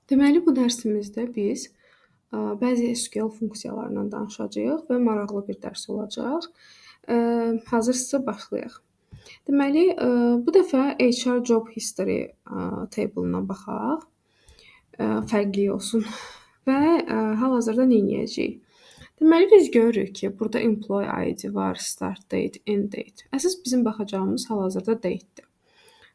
Deməli, bu dərsimizdə biz bəzi SQL funksiyalarından danışacağıq və maraqlı bir dərs olacaq. Hazırsınızsa başlayaq. Deməli, bu dəfə HR Job History table-na baxaq. Fərqli olsun və hal-hazırda nə edəcəyik? Deməli, biz görürük ki, burada employee ID var, start date, end date. Əsas bizim baxacağımız hal-hazırda date-dir.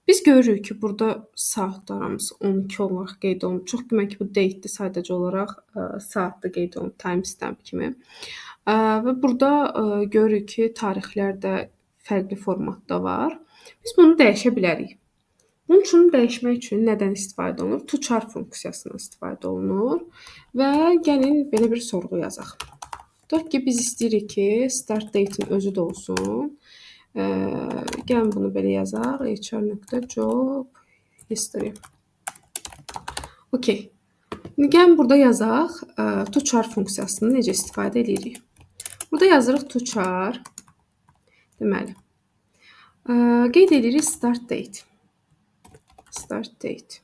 Biz görürük ki, burada saatlarımız 12 olaraq qeyd olunub. Çox güman ki, bu date-dir, sadəcə olaraq saatda qeyd olunub, timestamp kimi. Və burada görürük ki, tarixlər də fərqli formatda var. Biz bunu dəyişə bilərik. Bunun üçün dəyişmək üçün nədən istifadə olunur? To char funksiyasından istifadə olunur və gəlin belə bir sorğu yazaq. Tutaq ki, biz istəyirik ki, start date-in özü də olsun. Gəlin bunu belə yazaq. HR.job history. Okay. İndi gəlin burada yazaq. To char funksiyasını necə istifadə edirik? Burada yazırıq to char. Deməli. Qeyd edirik start date. Start date.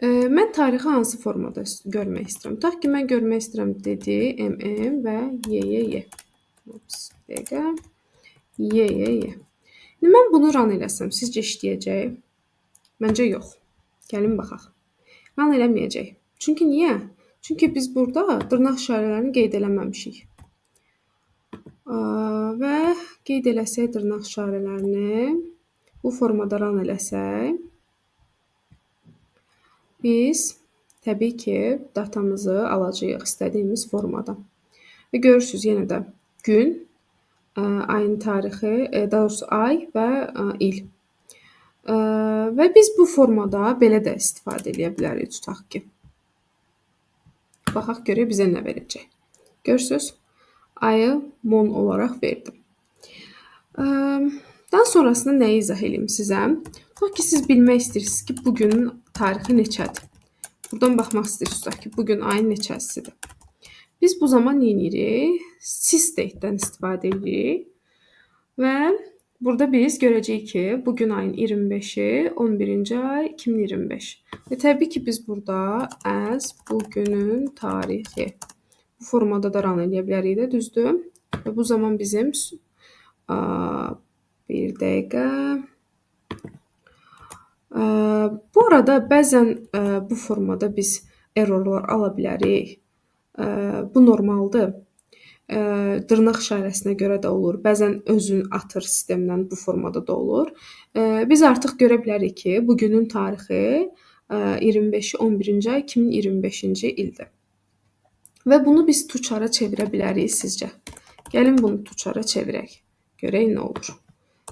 Mən tarixi hansı formada görmək istəyirəm? Tutaq ki, mən görmək istəyirəm dedi, mm və YYY. Ups, dəqiqə. YYY. İndi mən bunu run eləsəm, sizcə işləyəcək? Məncə yox. Gəlin baxaq. Run eləməyəcək. Çünki niyə? Çünki biz burada dırnaq işarələrini qeyd eləməmişik. Və qeyd eləsək dırnaq işarələrini, bu formada run eləsək, biz təbii ki, datamızı alacağıq istədiyimiz formada. Və görürsünüz yenə də gün, ayın tarixi, daha doğrusu ay və il. Və biz bu formada belə də istifadə edə bilərik, tutaq ki. Baxaq görək bizə nə verəcək. Görürsünüz, ayı mon olaraq verdim. Daha sonrasında nəyi izah edeyim sizə? Tutaq ki, siz bilmək istəyirsiniz ki, bugünün tarixi neçədir? Buradan baxmaq istəyirsiniz ki, bugün ayın neçəsidir? Biz bu zaman nə edirik? Sysdate-dən istifadə edirik və burada biz görəcəyik ki, bugün ayın 25-i, 11-ci ay 2025. Və təbii ki, biz burada as bugünün tarixi bu formada da run edə bilərik də, düzdür? Və bu zaman bizim bir dəqiqə. Bu arada bəzən bu formada biz errorlar ala bilərik. Bu normaldır. Dırnaq işarəsinə görə də olur. Bəzən özün atır sistemdən bu formada da olur. Biz artıq görə bilərik ki, bugünün tarixi 25-i 11-ci ay 2025-ci ildir. Və bunu biz to chara çevirə bilərik sizcə. Gəlin bunu to chara çevirək. Görək nə olur.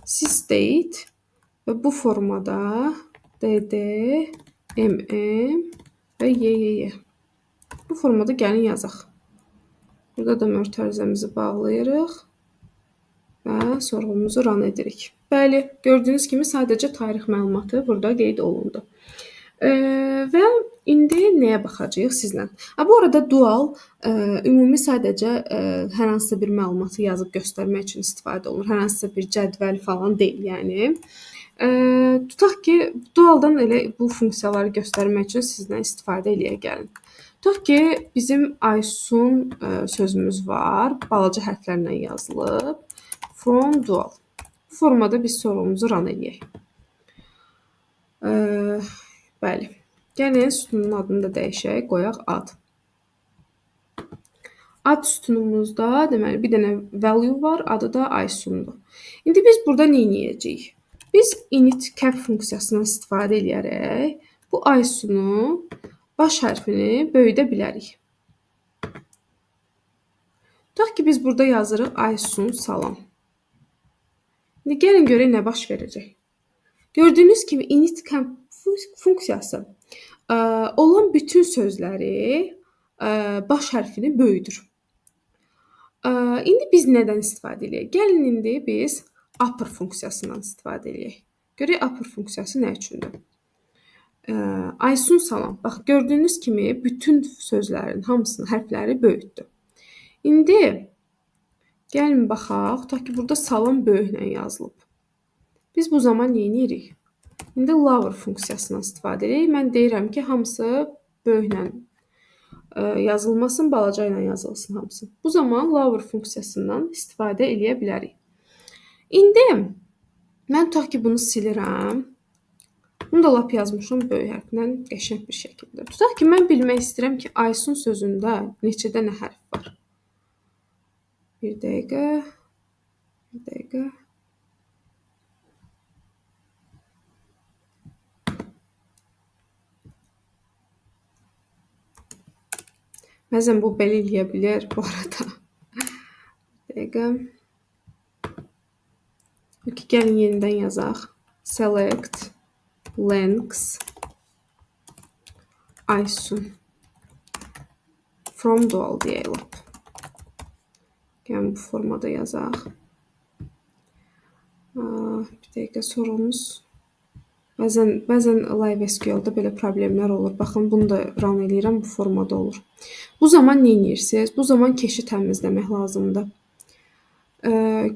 Sysdate və bu formada dd, mm və YYY. Bu formada gəlin yazaq. Burada da mötərizəmizi bağlayırıq və sorğumuzu run edirik. Bəli, gördüyünüz kimi sadəcə tarix məlumatı burada qeyd olundu. Və indi nəyə baxacağıq sizlə? Bu arada dual ümumi sadəcə hər hansısa bir məlumatı yazıb göstərmək üçün istifadə olunur. Hər hansısa bir cədvəl falan deyil, yəni. Tutaq ki, dualdan elə bu funksiyaları göstərmək üçün sizlə istifadə eləyə gəlin. Tutaq ki, bizim Aysun sözümüz var, balaca hərflərlə yazılıb. From dual. Bu formada biz sorğumuzu run edək. Bəli. Gəlin sütunun adını da dəyişək, qoyaq ad. Ad sütunumuzda deməli bir dənə value var, adı da Aysundur. İndi biz burada nə edəcəyik? Biz init cap funksiyasından istifadə edərək bu Aysunu baş hərfini böyüdə bilərik. Tutaq ki, biz burada yazırıq Aysun salam. İndi gəlin görək nə baş verəcək. Gördüyünüz kimi init cap funksiyası olan bütün sözləri baş hərfini böyüdür. İndi biz nədən istifadə edək? Gəlin indi biz upper funksiyasından istifadə edək. Görək upper funksiyası nə üçündür? Aysun salam. Bax, gördüyünüz kimi bütün sözlərin hamısının hərfləri böyütdü. İndi gəlin baxaq. Tutaq ki, burada salam böyüklə yazılıb. Biz bu zaman nə edirik? İndi lower funksiyasından istifadə edirik. Mən deyirəm ki, hamısı böyüklə yazılmasın, balaca ilə yazılsın hamısı. Bu zaman lower funksiyasından istifadə edə bilərik. İndi mən tutaq ki, bunu silirəm. Bunu da lap yazmışam böyük hərflə, qəşəng bir şəkildə. Tutaq ki, mən bilmək istəyirəm ki, Aysun sözündə neçə dənə hərf var? Bir dəqiqə. Bəzən bu belə eləyə bilər bu arada. Bir dəqiqə. Okay, gəlin yenidən yazaq. Select lengths Aysun from dual deyək. Gəlin bu formada yazaq. Bir dəqiqə sorumuz. Bəzən Live SQL-da belə problemlər olur. Baxın, bunu da run eləyirəm, bu formada olur. Bu zaman nə edirsiniz? Bu zaman keşi təmizləmək lazımdır.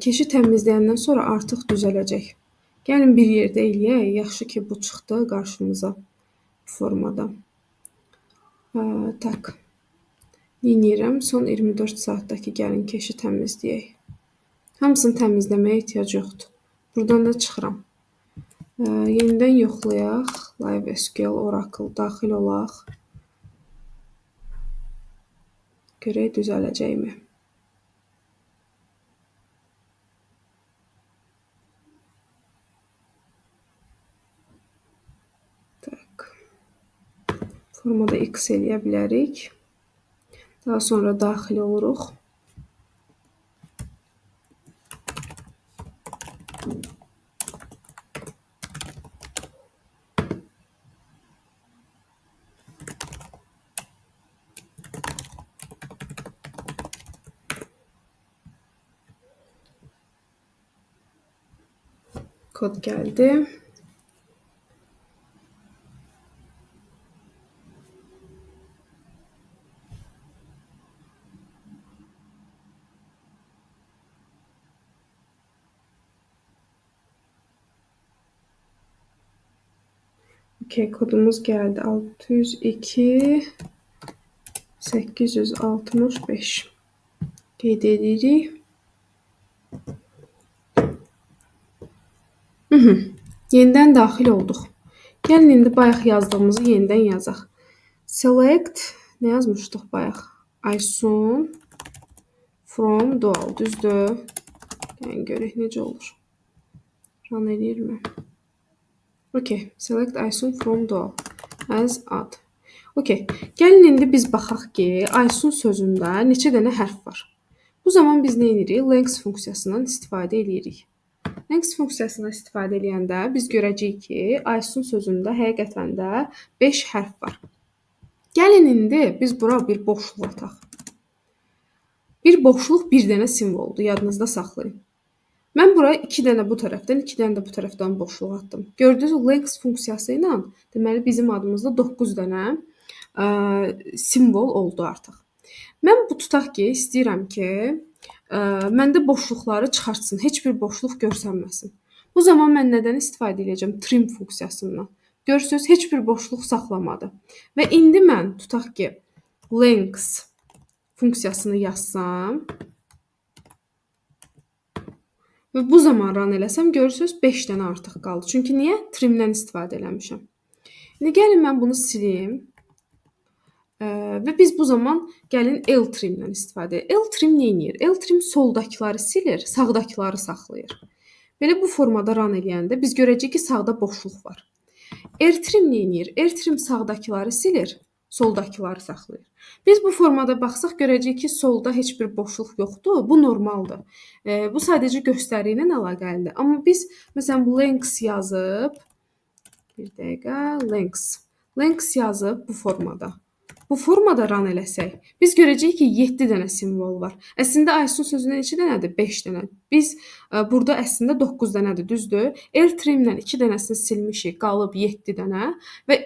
Keşi təmizləyəndən sonra artıq düzələcək. Gəlin bir yerdə eləyək. Yaxşı ki, bu çıxdı qarşımıza bu formada. Tak. Nə edirəm? Son 24 saatdakı gəlin keşi təmizləyək. Hamısını təmizləməyə ehtiyac yoxdur. Buradan da çıxıram. Yenidən yoxlayaq. Live SQL, Oracle daxil olaq. Görək düzələcəkmi? Tak. Formada X eləyə bilərik. Daha sonra daxil oluruq. Kod gəldi. Okay, kodumuz gəldi. 602 865. Qeyd edirik. Yenidən daxil olduq. Gəlin indi bayaq yazdığımızı yenidən yazaq. Select, nə yazmışdıq bayaq? Aysun from dual, düzdür? Yəni görək necə olur. Run eləyirmi? Okay, select Aysun from dual as add. Okay, gəlin indi biz baxaq ki, Aysun sözündə neçə dənə hərf var. Bu zaman biz nə edirik? Lengths funksiyasından istifadə edirik. Lengths funksiyasından istifadə edəndə biz görəcəyik ki, Aysun sözündə həqiqətən də 5 hərf var. Gəlin indi biz bura bir boşluq ataq. Bir boşluq bir dənə simvoldur, yadınızda saxlayın. Mən bura 2 dənə bu tərəfdən, 2 dənə də bu tərəfdən boşluq atdım. Gördünüz, lengths funksiyası ilə deməli bizim adımızda 9 dənə simvol oldu artıq. Mən bu tutaq ki, istəyirəm ki, məndə boşluqları çıxartsın, heç bir boşluq görsənməsin. Bu zaman mən nədən istifadə edəcəm? Trim funksiyasından. Görürsünüz, heç bir boşluq saxlamadı. Və indi mən tutaq ki, lengths funksiyasını yazsam və bu zaman run eləsəm, görürsünüz, 5 dənə artıq qaldı. Çünki niyə? Trimdən istifadə eləmişəm. İndi gəlin mən bunu silim. Və biz bu zaman gəlin L-trimdən istifadə edək. L-trim nə edir? L-trim soldakıları silir, sağdakıları saxlayır. Belə bu formada run eləyəndə biz görəcəyik ki, sağda boşluq var. R-trim nə edir? R-trim sağdakıları silir, soldakıları saxlayır. Biz bu formada baxsaq görəcəyik ki, solda heç bir boşluq yoxdur. Bu normaldır. Bu sadəcə göstəri ilə əlaqəlidir. Amma biz məsələn lengths yazıb bir dəqiqə lengths yazıb bu formada. Bu formada run eləsək, biz görəcəyik ki, 7 dənə simvol var. Əslində Aysun sözündə neçə dənədir? 5 dənə. Biz burada əslində 9 dənədir, düzdür? R-trimlə 2 dənəsini silmişik, qalıb 7 dənə və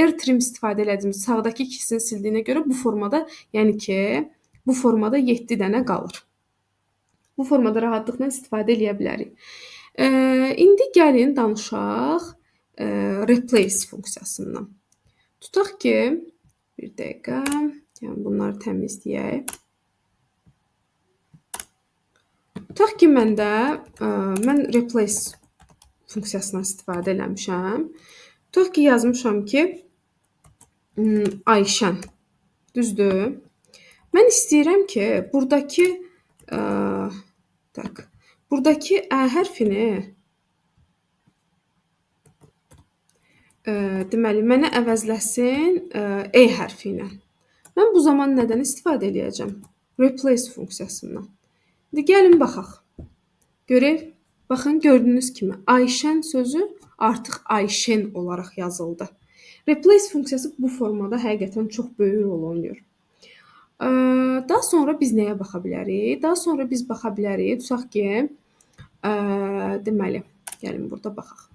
R-trim istifadə elədiyimiz sağdakı ikisini sildiyinə görə bu formada, yəni ki, bu formada 7 dənə qalır. Bu formada rahatlıqla istifadə edə bilərik. İndi gəlin danışaq replace funksiyasından. Tutaq ki, bir dəqiqə, yəni bunları təmizləyək. Tutaq ki, mən replace funksiyasından istifadə eləmişəm. Tutaq ki, yazmışam ki, Ayşən, düzdür? Mən istəyirəm ki, buradakı ə hərfini deməli mənə əvəzləsin e hərfi ilə. Mən bu zaman nədən istifadə edəcəm? Replace funksiyasından. İndi gəlin baxaq. Görək. Baxın, gördüyünüz kimi Ayşən sözü artıq Ayşen olaraq yazıldı. Replace funksiyası bu formada həqiqətən çox böyük rol oynayır. Daha sonra biz nəyə baxa bilərik? Daha sonra biz baxa bilərik, tutaq ki, deməli, gəlin burada baxaq.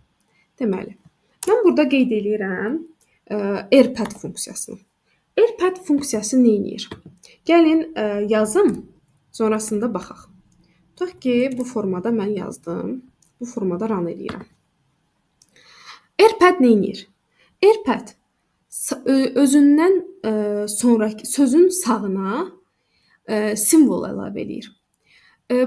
Deməli, mən burada qeyd eləyirəm erpad funksiyasını. Erpad funksiyası nə edir? Gəlin yazım, sonrasında baxaq. Tutaq ki, bu formada mən yazdım. Bu formada run eləyirəm. Erpad nə edir? Erpad özündən sonraki sözün sağına simvol əlavə eləyir.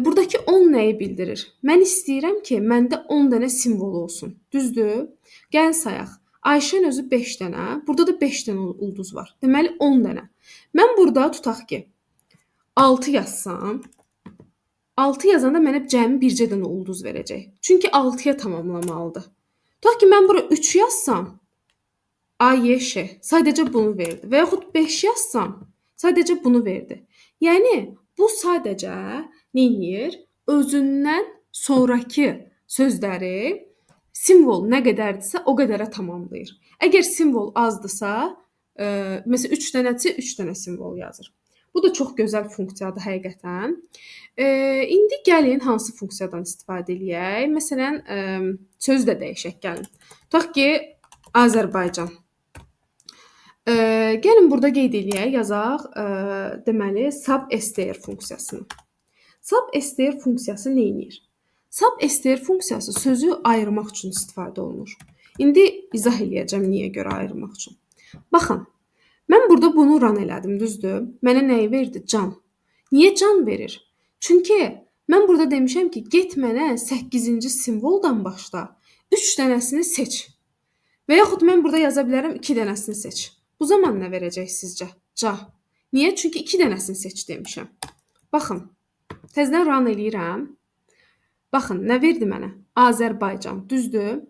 Buradakı 10 nəyi bildirir? Mən istəyirəm ki, məndə 10 dənə simvol olsun. Düzdür? Gəlin sayaq. Ayşən özü 5 dənə, burada da 5 dənə ulduz var. Deməli 10 dənə. Mən burada tutaq ki, 6 yazsam, 6 yazanda mənə cəmi bircə dənə ulduz verəcək. Çünki 6-ya tamamlamalıdır. Tutaq ki, mən bura 3 yazsam, AYŞ sadəcə bunu verdi. Və yaxud 5 yazsam, sadəcə bunu verdi. Yəni, bu sadəcə nə edir? Özündən sonraki sözləri simvol nə qədərdirsə, o qədərə tamamlayır. Əgər simvol azdırsa, məsələn 3 dənədirsə 3 dənə simvol yazır. Bu da çox gözəl funksiyadır həqiqətən. İndi gəlin hansı funksiyadan istifadə eləyək? Məsələn, söz də dəyişək gəlin. Tutaq ki, Azərbaycan. Gəlin burada qeyd eləyək, yazaq, deməli, sub-str funksiyasını. Sub-str funksiyası nə edir? Sub-str funksiyası sözü ayırmaq üçün istifadə olunur. İndi izah eləyəcəm niyə görə ayırmaq üçün. Baxın, mən burada bunu run elədim, düzdür? Mənə nəyi verdi? Can. Niyə can verir? Çünki mən burada demişəm ki, get mənə 8-ci simvoldan başla, 3 dənəsini seç. Və yaxud mən burada yaza bilərəm 2 dənəsini seç. Bu zaman nə verəcək sizcə? Ca. Niyə? Çünki 2 dənəsini seç demişəm. Baxın, təzədən run eləyirəm. Baxın, nə verdi mənə? Azərbaycan, düzdür?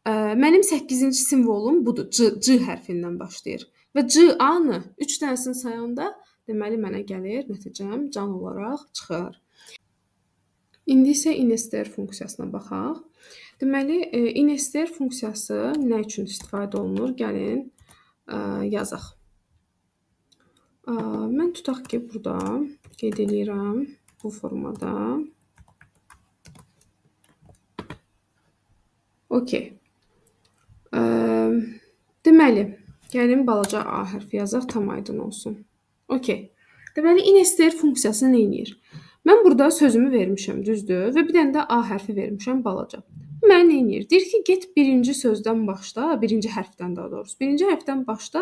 Mənim 8-ci simvolum budur. C hərfindən başlayır. Və C-A-nı 3 dənəsini sayanda deməli mənə gəlir, nəticəm can olaraq çıxır. İndi isə instr funksiyasına baxaq. Deməli, instr funksiyası nə üçün istifadə olunur? Gəlin yazaq. Mən tutaq ki, burada qeyd eləyirəm bu formada. Okey. Deməli, gəlin balaca A hərfi yazaq, tam aydın olsun. Okey. Deməli, instr funksiyası nə edir? Mən burada sözümü vermişəm, düzdür? Və bir dənə də A hərfi vermişəm, balaca. Mənə nə edir? Deyir ki, get birinci sözdən başla, birinci hərfdən daha doğrusu. Birinci hərfdən başla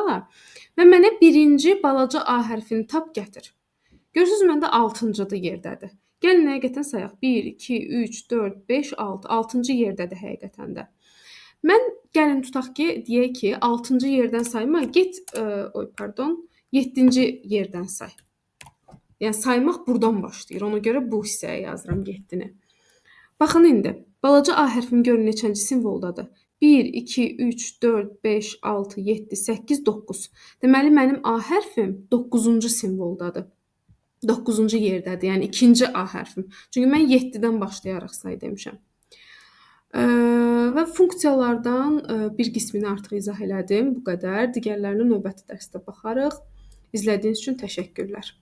və mənə birinci balaca A hərfini tap gətir. Görürsünüz, məndə 6-cı yerdədir. Gəlin həqiqətən sayaq. 1, 2, 3, 4, 5, 6. 6-cı yerdədir həqiqətən də. Mən gəlin tutaq ki, deyək ki, 6-cı yerdən sayma, get, 7-ci yerdən say. Yəni saymaq burdan başlayır. Ona görə bu hissəyə yazıram 7-ni. Baxın indi. Balaca A hərfim görün neçənci simvoldadır? 1, 2, 3, 4, 5, 6, 7, 8, 9. Deməli mənim A hərfim 9-cu simvoldadır. 9-cu yerdədir. Yəni ikinci A hərfim. Çünki mən 7-dən başlayaraq say demişəm. Və funksiyalardan bir qismini artıq izah elədim. Bu qədər. Digərlərinə növbəti dərsdə baxarıq. İzlədiyiniz üçün təşəkkürlər.